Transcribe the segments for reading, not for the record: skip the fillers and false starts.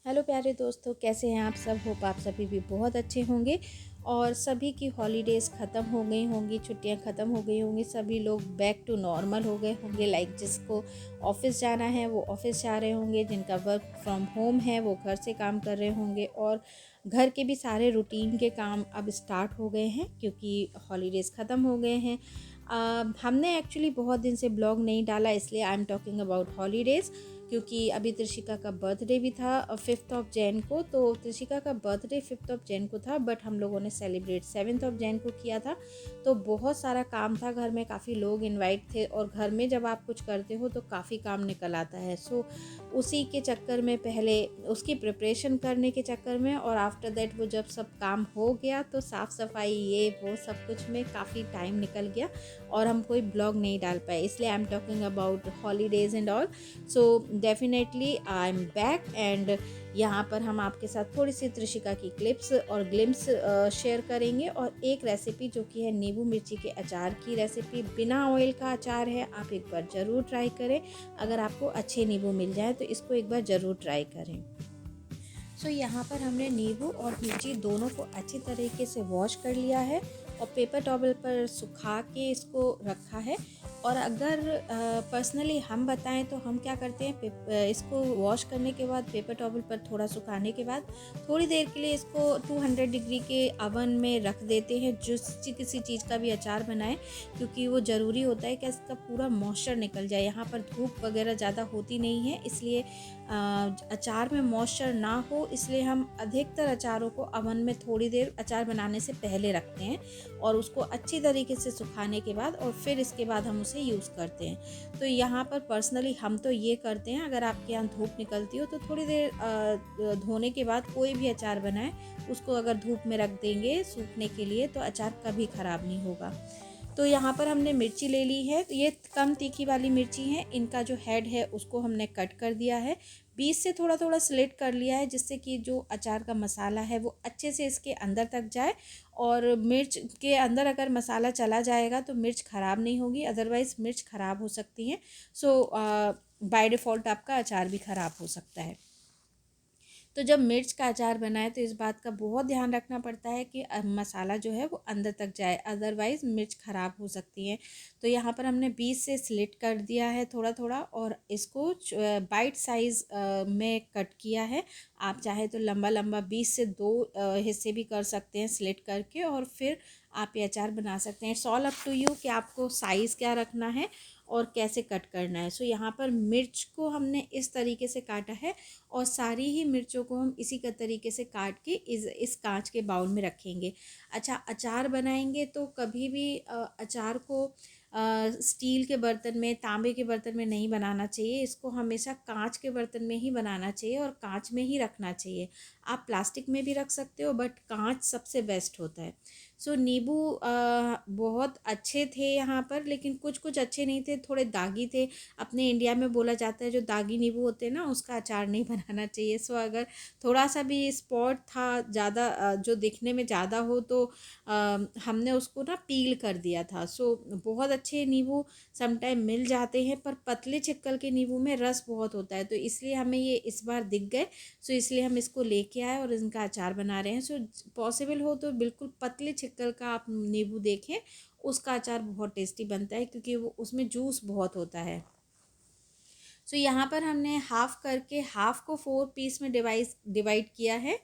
Hello प्यारे दोस्तों, कैसे हैं आप सब। होप आप सभी भी बहुत अच्छे होंगे और सभी की हॉलीडेज़ ख़त्म हो गई होंगी, छुट्टियां ख़त्म हो गई होंगी। सभी लोग बैक टू नॉर्मल हो गए होंगे। लाइक जिसको ऑफिस जाना है वो ऑफिस जा रहे होंगे, जिनका वर्क फ्रॉम होम है वो घर से काम कर रहे होंगे और घर के भी सारे रूटीन के काम अब स्टार्ट हो गए हैं क्योंकि हॉलीडेज़ ख़त्म हो गए हैं। हमने एक्चुअली बहुत दिन से ब्लॉग नहीं डाला, इसलिए I am talking about holidays. क्योंकि अभी त्रिशिका का बर्थडे भी था 5th ऑफ जैन को, तो त्रिशिका का बर्थडे 5th ऑफ जैन को था, बट हम लोगों ने सेलिब्रेट 7th ऑफ जैन को किया था। तो बहुत सारा काम था घर में, काफ़ी लोग इनवाइट थे और घर में जब आप कुछ करते हो तो काफ़ी काम निकल आता है। सो उसी के चक्कर में, पहले उसकी प्रिपरेशन करने के चक्कर में और आफ्टर दैट वो जब सब काम हो गया तो साफ़ सफाई ये वो सब कुछ में काफ़ी टाइम निकल गया और हम कोई ब्लॉग नहीं डाल पाए। इसलिए I am talking about holidays and all. So definitely I am back and यहाँ पर हम आपके साथ थोड़ी सी त्रिशिका की क्लिप्स और ग्लिम्स शेयर करेंगे और एक रेसिपी जो कि है नींबू मिर्ची के अचार की रेसिपी। बिना ऑयल का अचार है, आप एक बार ज़रूर ट्राई करें। अगर आपको अच्छे नींबू मिल जाए तो इसको एक बार ज़रूर ट्राई करें। सो यहाँ पर हमने नींबू और मिर्ची दोनों को अच्छी तरीके से वॉश कर लिया है और पेपर टॉवल पर सुखा के इसको रखा है। और अगर पर्सनली हम बताएं तो हम क्या करते हैं, इसको वॉश करने के बाद पेपर टॉवल पर थोड़ा सुखाने के बाद थोड़ी देर के लिए इसको 200 डिग्री के अवन में रख देते हैं। किसी चीज़ का भी अचार बनाएं क्योंकि वो ज़रूरी होता है कि इसका पूरा मॉइस्चर निकल जाए। यहाँ पर धूप वगैरह ज़्यादा होती नहीं है, इसलिए अचार में मॉइस्चर ना हो, इसलिए हम अधिकतर अचारों को अवन में थोड़ी देर अचार बनाने से पहले रखते हैं और उसको अच्छी तरीके से सुखाने के बाद और फिर इसके बाद हम उसे यूज़ करते हैं। तो यहाँ पर पर्सनली हम तो ये करते हैं, अगर आपके यहाँ धूप निकलती हो तो थोड़ी देर धोने के बाद कोई भी अचार बनाए उसको अगर धूप में रख देंगे सूखने के लिए तो अचार कभी ख़राब नहीं होगा। तो यहाँ पर हमने मिर्ची ले ली है, ये कम तीखी वाली मिर्ची है। इनका जो हेड है उसको हमने कट कर दिया है, बीच से थोड़ा थोड़ा स्लिट कर लिया है जिससे कि जो अचार का मसाला है वो अच्छे से इसके अंदर तक जाए। और मिर्च के अंदर अगर मसाला चला जाएगा तो मिर्च ख़राब नहीं होगी, अदरवाइज़ मिर्च ख़राब हो सकती है। सो बाय डिफ़ॉल्ट आपका अचार भी ख़राब हो सकता है। तो जब मिर्च का अचार बनाए तो इस बात का बहुत ध्यान रखना पड़ता है कि मसाला जो है वो अंदर तक जाए, अदरवाइज़ मिर्च ख़राब हो सकती है। तो यहाँ पर हमने बीच से स्लिट कर दिया है थोड़ा थोड़ा और इसको बाइट साइज़ में कट किया है। आप चाहे तो लंबा लंबा बीच से दो हिस्से भी कर सकते हैं स्लिट करके और फिर आप ये अचार बना सकते हैं। It's all up to you कि आपको साइज़ क्या रखना है और कैसे कट करना है। सो यहाँ पर मिर्च को हमने इस तरीके से काटा है और सारी ही मिर्चों को हम इसी का तरीके से काट के इस कांच के बाउल में रखेंगे। अच्छा, अचार बनाएंगे तो कभी भी अचार को स्टील के बर्तन में, तांबे के बर्तन में नहीं बनाना चाहिए। इसको हमेशा कांच के बर्तन में ही बनाना चाहिए और कांच में ही रखना चाहिए। आप प्लास्टिक में भी रख सकते हो बट कांच सबसे बेस्ट होता है। सो नींबू बहुत अच्छे थे यहाँ पर, लेकिन कुछ कुछ अच्छे नहीं थे, थोड़े दागी थे। अपने इंडिया में बोला जाता है जो दागी नींबू होते हैं ना उसका अचार नहीं बनाना चाहिए। सो अगर थोड़ा सा भी स्पॉट था ज़्यादा जो दिखने में ज़्यादा हो तो हमने उसको ना पील कर दिया था। सो बहुत अच्छे नींबू समटाइम मिल जाते हैं पर पतले छिक्कल के नींबू में रस बहुत होता है, तो इसलिए हमें ये इस बार दिख गए। सो इसलिए हम इसको लेके आए और इनका अचार बना रहे हैं। सो पॉसिबल हो तो बिल्कुल पतले छिक्कल का आप नींबू देखें, उसका अचार बहुत टेस्टी बनता है क्योंकि वो उसमें जूस बहुत होता है। सो यहाँ पर हमने हाफ़ करके हाफ़ को 4 पीस में डिवाइड किया है।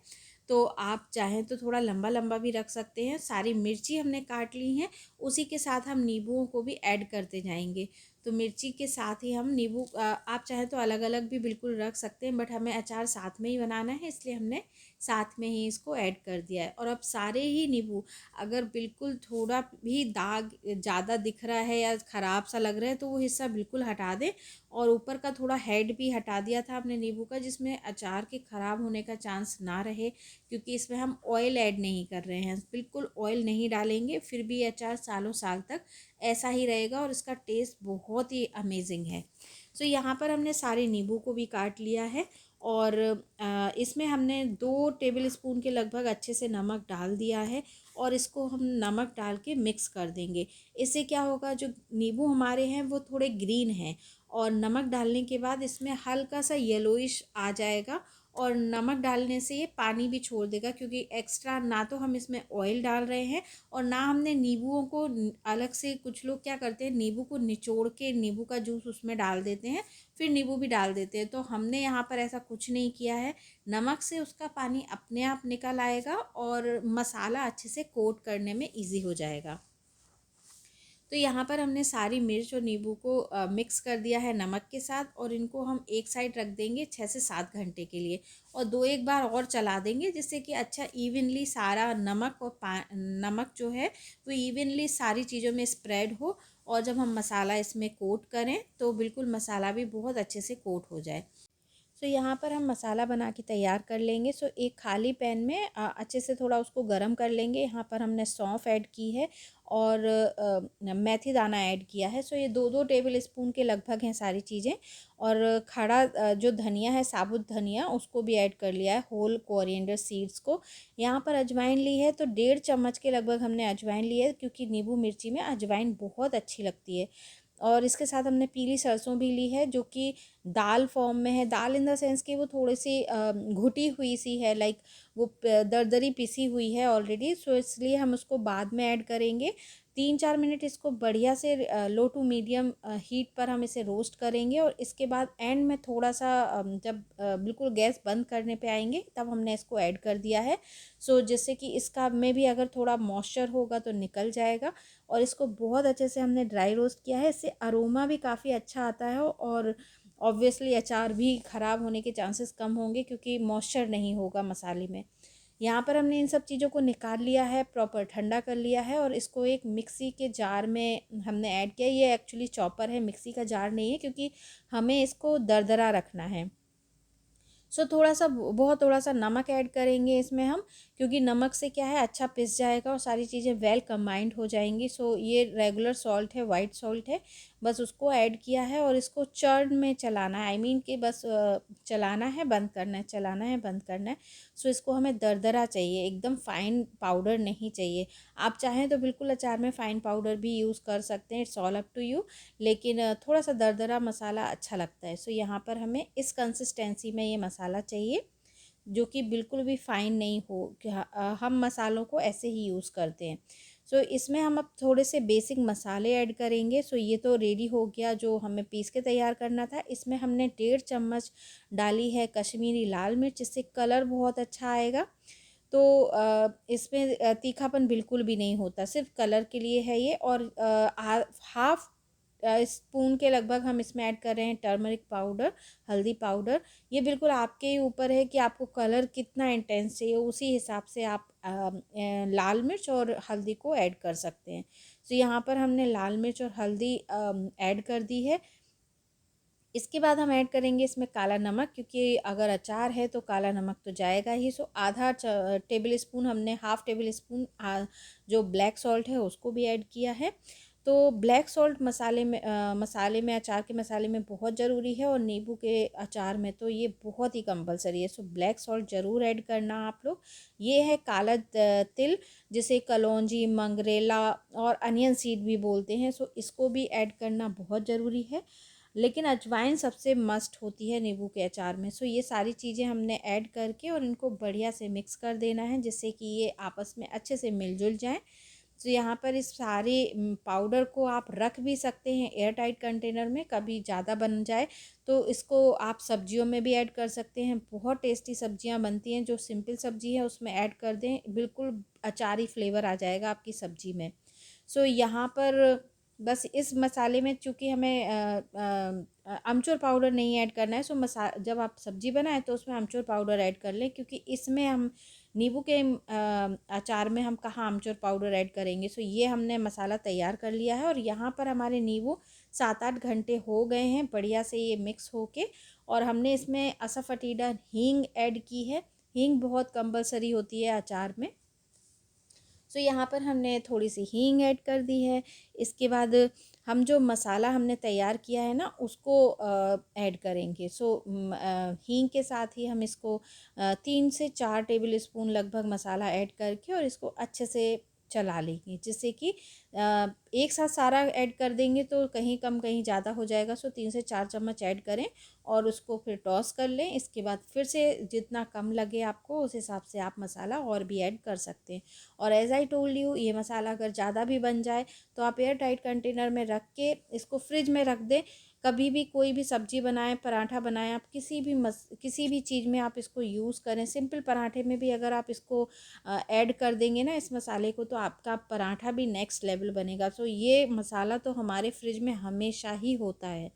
तो आप चाहें तो थोड़ा लंबा लंबा भी रख सकते हैं। सारी मिर्ची हमने काट ली हैं, उसी के साथ हम नींबुओं को भी ऐड करते जाएंगे। तो मिर्ची के साथ ही हम नींबू आप चाहें तो अलग अलग भी बिल्कुल रख सकते हैं, बट हमें अचार साथ में ही बनाना है इसलिए हमने साथ में ही इसको ऐड कर दिया है। और अब सारे ही नींबू, अगर बिल्कुल थोड़ा भी दाग ज़्यादा दिख रहा है या ख़राब सा लग रहा है तो वो हिस्सा बिल्कुल हटा दें। और ऊपर का थोड़ा हेड भी हटा दिया था अपने नींबू का, जिसमें अचार के ख़राब होने का चांस ना रहे, क्योंकि इसमें हम ऑयल ऐड नहीं कर रहे हैं, बिल्कुल ऑयल नहीं डालेंगे, फिर भी अचार सालों साल तक ऐसा ही रहेगा और इसका टेस्ट बहुत ही अमेजिंग है। सो यहाँ पर हमने सारे नींबू को भी काट लिया है और इसमें हमने 2 टेबल स्पून के लगभग अच्छे से नमक डाल दिया है और इसको हम नमक डाल के मिक्स कर देंगे। इससे क्या होगा, जो नींबू हमारे हैं वो थोड़े ग्रीन हैं और नमक डालने के बाद इसमें हल्का सा येलोइश आ जाएगा और नमक डालने से ये पानी भी छोड़ देगा, क्योंकि एक्स्ट्रा ना तो हम इसमें ऑयल डाल रहे हैं और ना हमने नींबुओं को अलग से, कुछ लोग क्या करते हैं नींबू को निचोड़ के नींबू का जूस उसमें डाल देते हैं, फिर नींबू भी डाल देते हैं। तो हमने यहाँ पर ऐसा कुछ नहीं किया है। नमक से उसका पानी अपने आप निकल आएगा और मसाला अच्छे से कोट करने में ईजी हो जाएगा। तो यहाँ पर हमने सारी मिर्च और नींबू को मिक्स कर दिया है नमक के साथ, और इनको हम एक साइड रख देंगे 6 से 7 घंटे के लिए, और 2 एक बार और चला देंगे, जिससे कि अच्छा इवनली सारा नमक और नमक जो है वो इवनली सारी चीज़ों में स्प्रेड हो, और जब हम मसाला इसमें कोट करें तो बिल्कुल मसाला भी बहुत अच्छे से कोट हो जाए। सो यहाँ पर हम मसाला बना के तैयार कर लेंगे। सो एक खाली पैन में अच्छे से थोड़ा उसको गरम कर लेंगे। यहाँ पर हमने सौंफ ऐड की है और मेथी दाना ऐड किया है। सो ये 2-2 टेबल स्पून के लगभग हैं सारी चीज़ें। और खड़ा जो धनिया है, साबुत धनिया, उसको भी ऐड कर लिया है, होल कोरिएंडर सीड्स को। यहाँ पर अजवाइन ली है तो 1.5 चम्मच के लगभग हमने अजवाइन ली है, क्योंकि नींबू मिर्ची में अजवाइन बहुत अच्छी लगती है। और इसके साथ हमने पीली सरसों भी ली है, जो कि दाल फॉर्म में है। दाल इन द सेंस कि वो थोड़ी सी घुटी हुई सी है, लाइक वो दरदरी पिसी हुई है ऑलरेडी। सो इसलिए हम उसको बाद में ऐड करेंगे। 3-4 मिनट इसको बढ़िया से लो टू मीडियम हीट पर हम इसे रोस्ट करेंगे, और इसके बाद एंड में थोड़ा सा जब बिल्कुल गैस बंद करने पे आएंगे तब हमने इसको ऐड कर दिया है। सो जिससे कि इसका में भी अगर थोड़ा मॉइस्चर होगा तो निकल जाएगा। और इसको बहुत अच्छे से हमने ड्राई रोस्ट किया है, इससे अरोमा भी काफ़ी अच्छा आता है, और ऑब्वियसली अचार भी ख़राब होने के चांसेस कम होंगे, क्योंकि मॉइस्चर नहीं होगा मसाले में। यहाँ पर हमने इन सब चीज़ों को निकाल लिया है, प्रॉपर ठंडा कर लिया है, और इसको एक मिक्सी के जार में हमने ऐड किया। ये एक्चुअली चॉपर है, मिक्सी का जार नहीं है, क्योंकि हमें इसको दरदरा रखना है। सो थोड़ा सा बहुत थोड़ा सा नमक ऐड करेंगे इसमें हम, क्योंकि नमक से क्या है अच्छा पिस जाएगा और सारी चीज़ें वेल कंबाइंड हो जाएंगी। सो ये रेगुलर सॉल्ट है, वाइट सॉल्ट है, बस उसको ऐड किया है, और इसको चर्न में चलाना है। आई मीन कि बस चलाना है, बंद करना है, चलाना है, बंद करना है। सो इसको हमें दरदरा चाहिए, एकदम फाइन पाउडर नहीं चाहिए। आप चाहें तो बिल्कुल अचार में फ़ाइन पाउडर भी यूज़ कर सकते हैं, it's all up to you, लेकिन थोड़ा सा दरदरा मसाला अच्छा लगता है। सो यहाँ पर हमें इस कंसिस्टेंसी में ये मसाला चाहिए, जो कि बिल्कुल भी फ़ाइन नहीं हो, कि हम मसालों को ऐसे ही यूज़ करते हैं। सो इसमें हम अब थोड़े से बेसिक मसाले ऐड करेंगे। सो ये तो रेडी हो गया जो हमें पीस के तैयार करना था। इसमें हमने 1.5 चम्मच डाली है कश्मीरी लाल मिर्च, इससे कलर बहुत अच्छा आएगा। तो इसमें तीखापन बिल्कुल भी नहीं होता, सिर्फ कलर के लिए है ये। और हाफ स्पून के लगभग हम इसमें ऐड कर रहे हैं टर्मरिक पाउडर, हल्दी पाउडर। ये बिल्कुल आपके ही ऊपर है कि आपको कलर कितना इंटेंस चाहिए, उसी हिसाब से आप लाल मिर्च और हल्दी को ऐड कर सकते हैं। तो यहाँ पर हमने लाल मिर्च और हल्दी ऐड कर दी है। इसके बाद हम ऐड करेंगे इसमें काला नमक, क्योंकि अगर अचार है तो काला नमक तो जाएगा ही। सो आधा टेबल स्पून हमने, हाफ़ टेबल स्पून जो ब्लैक सॉल्ट है उसको भी ऐड किया है। तो ब्लैक सॉल्ट मसाले में, अचार के मसाले में बहुत ज़रूरी है, और नींबू के अचार में तो ये बहुत ही कंपलसरी है। सो ब्लैक सॉल्ट ज़रूर ऐड करना आप लोग। ये है काला तिल, जिसे कलौंजी, मंगरेला और अनियन सीड भी बोलते हैं। सो इसको भी ऐड करना बहुत ज़रूरी है, लेकिन अजवाइन सबसे मस्ट होती है नींबू के अचार में। सो ये सारी चीज़ें हमने ऐड करके और इनको बढ़िया से मिक्स कर देना है, जिससे कि ये आपस में अच्छे से मिलजुल जाएं। तो यहाँ पर इस सारे पाउडर को आप रख भी सकते हैं एयर टाइट कंटेनर में, कभी ज़्यादा बन जाए तो इसको आप सब्जियों में भी ऐड कर सकते हैं। बहुत टेस्टी सब्जियाँ बनती हैं, जो सिंपल सब्जी है उसमें ऐड कर दें, बिल्कुल अचारी फ्लेवर आ जाएगा आपकी सब्जी में। सो यहाँ पर बस इस मसाले में चूँकि हमें अमचूर पाउडर नहीं ऐड करना है। सो जब आप सब्ज़ी बनाएं तो उसमें अमचूर पाउडर ऐड कर लें, क्योंकि इसमें हम नींबू के अचार में हम कहाँ अमचूर पाउडर ऐड करेंगे। सो ये हमने मसाला तैयार कर लिया है, और यहाँ पर हमारे नींबू 7-8 घंटे हो गए हैं बढ़िया से ये मिक्स होके। और हमने इसमें असफ़टीडा हींग ऐड की है। हींग बहुत कंपलसरी होती है अचार में। सो यहाँ पर हमने थोड़ी सी हींग ऐड कर दी है। इसके बाद हम जो मसाला हमने तैयार किया है ना उसको ऐड करेंगे। सो हींग के साथ ही हम इसको 3 से 4 टेबल स्पून लगभग मसाला ऐड करके और इसको अच्छे से चला लेंगे, जिससे कि एक साथ सारा ऐड कर देंगे तो कहीं कम कहीं ज़्यादा हो जाएगा। सो 3 से 4 चम्मच ऐड करें और उसको फिर टॉस कर लें। इसके बाद फिर से जितना कम लगे आपको उस हिसाब से आप मसाला और भी ऐड कर सकते हैं। और एज़ आई टोल्ड यू, ये मसाला अगर ज़्यादा भी बन जाए तो आप एयर टाइट कंटेनर में रख के इसको फ्रिज में रख दें। कभी भी कोई भी सब्ज़ी बनाएं, पराठा बनाएं, आप किसी भी चीज़ में आप इसको यूज़ करें। सिंपल पराठे में भी अगर आप इसको ऐड कर देंगे ना इस मसाले को, तो आपका पराठा भी नेक्स्ट लेवल बनेगा। सो ये मसाला तो हमारे फ्रिज में हमेशा ही होता है,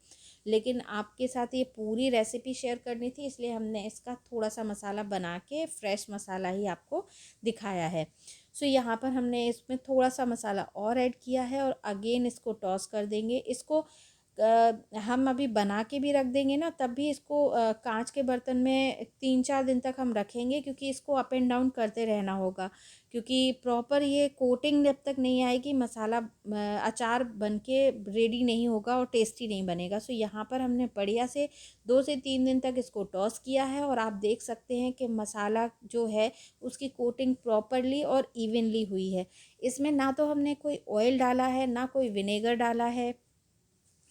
लेकिन आपके साथ ये पूरी रेसिपी शेयर करनी थी, इसलिए हमने इसका थोड़ा सा मसाला बना के फ्रेश मसाला ही आपको दिखाया है। सो यहाँ पर हमने इसमें थोड़ा सा मसाला और ऐड किया है और अगेन इसको टॉस कर देंगे। इसको हम अभी बना के भी रख देंगे ना, तब भी इसको कांच के बर्तन में 3-4 दिन तक हम रखेंगे, क्योंकि इसको अप एंड डाउन करते रहना होगा। क्योंकि प्रॉपर ये कोटिंग जब तक नहीं आएगी मसाला अचार बन के रेडी नहीं होगा और टेस्टी नहीं बनेगा। सो यहाँ पर हमने बढ़िया से 2 से 3 दिन तक इसको टॉस किया है और आप देख सकते हैं कि मसाला जो है उसकी कोटिंग प्रॉपरली और इवनली हुई है। इसमें ना तो हमने कोई ऑयल डाला है, ना कोई विनेगर डाला है।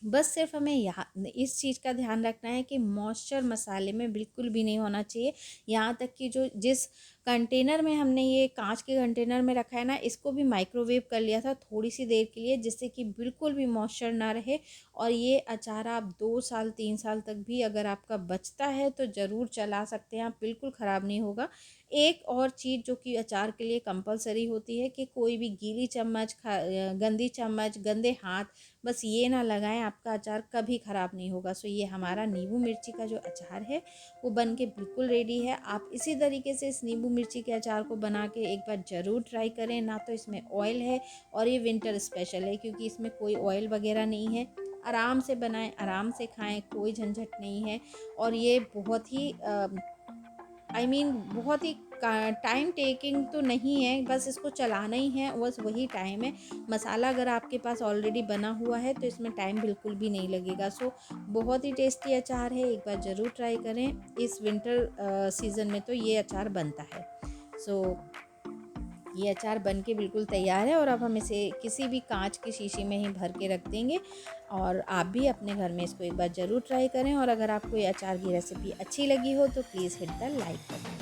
बस सिर्फ हमें यहाँ इस चीज़ का ध्यान रखना है कि मॉइस्चर मसाले में बिल्कुल भी नहीं होना चाहिए। यहाँ तक कि जो जिस कंटेनर में हमने ये कांच के कंटेनर में रखा है ना, इसको भी माइक्रोवेव कर लिया था थोड़ी सी देर के लिए, जिससे कि बिल्कुल भी मॉइस्चर ना रहे। और ये अचार आप 2 साल 3 साल तक भी अगर आपका बचता है तो ज़रूर चला सकते हैं आप, बिल्कुल ख़राब नहीं होगा। एक और चीज़ जो कि अचार के लिए कंपलसरी होती है कि कोई भी गीली चम्मच, गंदी चम्मच, गंदे हाथ बस ये ना लगाएं, आपका अचार कभी ख़राब नहीं होगा। सो ये हमारा नींबू मिर्ची का जो अचार है वो बन के बिल्कुल रेडी है। आप इसी तरीके से इस नींबू मिर्ची के अचार को बना के एक बार ज़रूर ट्राई करें। ना तो इसमें ऑयल है और ये विंटर स्पेशल है क्योंकि इसमें कोई ऑयल वगैरह नहीं है। आराम से बनाएं, आराम से खाएं, कोई झंझट नहीं है। और ये बहुत ही बहुत ही टाइम टेकिंग तो नहीं है, बस इसको चलाना ही है, बस वही टाइम है। मसाला अगर आपके पास ऑलरेडी बना हुआ है तो इसमें टाइम बिल्कुल भी नहीं लगेगा। सो बहुत ही टेस्टी अचार है, एक बार ज़रूर ट्राई करें। इस विंटर सीज़न में तो ये अचार बनता है। सो ये अचार बन के बिल्कुल तैयार है और अब हम इसे किसी भी कांच की शीशी में ही भर के रख देंगे। और आप भी अपने घर में इसको एक बार ज़रूर ट्राई करें। और अगर आपको ये अचार की रेसिपी अच्छी लगी हो तो please hit the like button.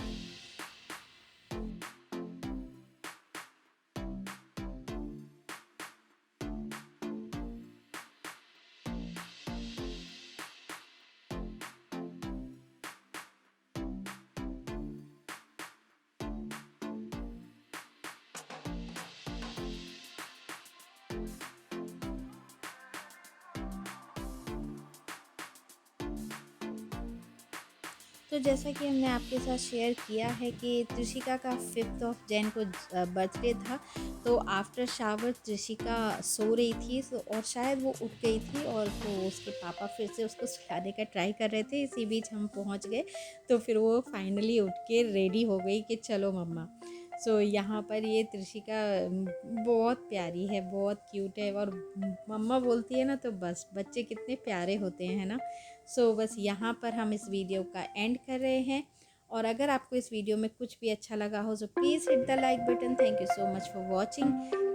तो जैसा कि हमने आपके साथ शेयर किया है कि त्रिशिका का 5th ऑफ जैन को बर्थडे था, तो आफ्टर शावर त्रिशिका सो रही थी। और शायद वो उठ गई थी और तो उसके पापा फिर से उसको सुलाने का ट्राई कर रहे थे। इसी बीच हम पहुंच गए, तो फिर वो फाइनली उठ के रेडी हो गई कि चलो मम्मा। सो यहाँ पर ये त्रिशिका बहुत प्यारी है, बहुत क्यूट है। और मम्मा बोलती है ना तो बस बच्चे कितने प्यारे होते हैं ना। सो बस यहाँ पर हम इस वीडियो का एंड कर रहे हैं। और अगर आपको इस वीडियो में कुछ भी अच्छा लगा हो तो please hit the like button. Thank you so much for watching.